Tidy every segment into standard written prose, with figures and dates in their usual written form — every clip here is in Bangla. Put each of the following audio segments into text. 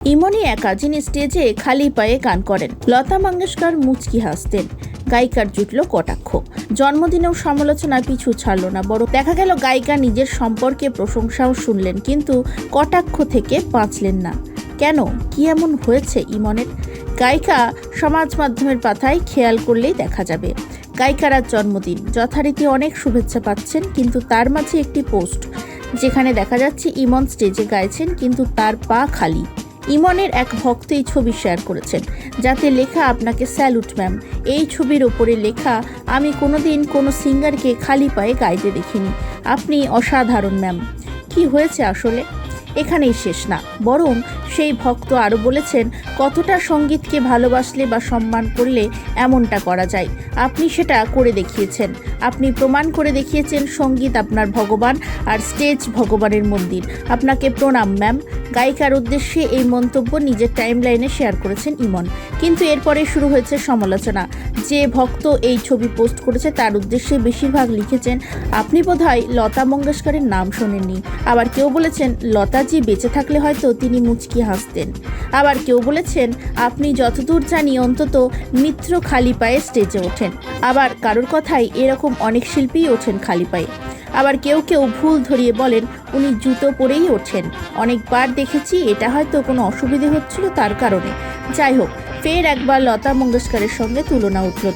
ইমনই একা যিনি স্টেজে খালি পায়ে গান করেন। লতা মঙ্গেশকর মুচকি হাসতেন, গায়িকার জুটল কটাক্ষ। জন্মদিনেও সমালোচনায় পিছু ছাড়ল না, বড় দেখা গেল গায়িকা নিজের সম্পর্কে প্রশংসাও শুনলেন, কিন্তু কটাক্ষ থেকে বাঁচলেন না। কেন, কি এমন হয়েছে ইমনের? গায়িকা সমাজ মাধ্যমের পাতায় খেয়াল করলেই দেখা যাবে। গায়িকার আজ জন্মদিন, যথারীতি অনেক শুভেচ্ছা পাচ্ছেন, কিন্তু তার মাঝে একটি পোস্ট যেখানে দেখা যাচ্ছে ইমন স্টেজে গাইছেন, কিন্তু তার পা খালি। ইমনের এক ভক্ত এই ছবি শেয়ার করেছেন, যাতে লেখা, আপনাকে স্যালুট ম্যাম। এই ছবির ওপরে লেখা, আমি কোনোদিন কোনো সিঙ্গারকে খালি পায়ে গাইতে দেখিনি, আপনি অসাধারণ ম্যাম। কি হয়েছে আসলে? এখানেই শেষ না, বরং সেই ভক্ত আরও বলেছেন, কতটা সঙ্গীতকে ভালোবাসলে বা সম্মান করলে এমনটা করা যায়। আপনি সেটা করে দেখিয়েছেন, আপনি প্রমাণ করে দেখিয়েছেন সঙ্গীত আপনার ভগবান আর স্টেজ ভগবানের মন্দির। আপনাকে প্রণাম ম্যাম। গায়িকার উদ্দেশ্যে এই মন্তব্য নিজের টাইমলাইনে শেয়ার করেছেন ইমন, কিন্তু এরপরে শুরু হয়েছে সমালোচনা। যে ভক্ত এই ছবি পোস্ট করেছে তার উদ্দেশ্যে বেশিরভাগ লিখেছেন, আপনি বোধহয় লতা মঙ্গেশকরের নাম শোনেননি। আবার কেউ বলেছেন, লতাজি বেঁচে থাকলে হয়তো তিনি মুচকি হাসতেন। আবার কেউ বলেছেন, আপনি যতদূর জানি অন্তত মিত্র খালি পায়ে স্টেজে ওঠেন। আবার কারোর কথায় এরকম অনেক শিল্পীই ওঠেন খালি পায়ে। আবার কেউ কেউ ভুল ধরিয়ে বলেন, উনি জুতো পরেই ওঠেন, অনেকবার দেখেছি, এটা হয়তো কোনো অসুবিধে হচ্ছিল তার কারণে। যাই হোক, ফের একবার লতা মঙ্গেশকরের সঙ্গে তুলনা উঠল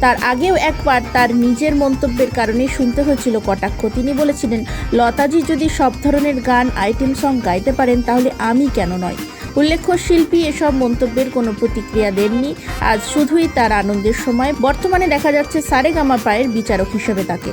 তার আগেও একবার তার নিজের মন্তব্যের কারণে শুনতে হয়েছিল কটাক্ষ। তিনি বলেছিলেন, লতাজি যদি সব ধরনের গান, আইটেম সং গাইতে পারেন, তাহলে আমি কেন নয়। উল্লেখ্য, শিল্পী এসব মন্তব্যের কোনো প্রতিক্রিয়া দেননি। আজ শুধুই তার আনন্দের সময়। বর্তমানে দেখা যাচ্ছে সারেগামাপায়ের বিচারক হিসেবে তাকে।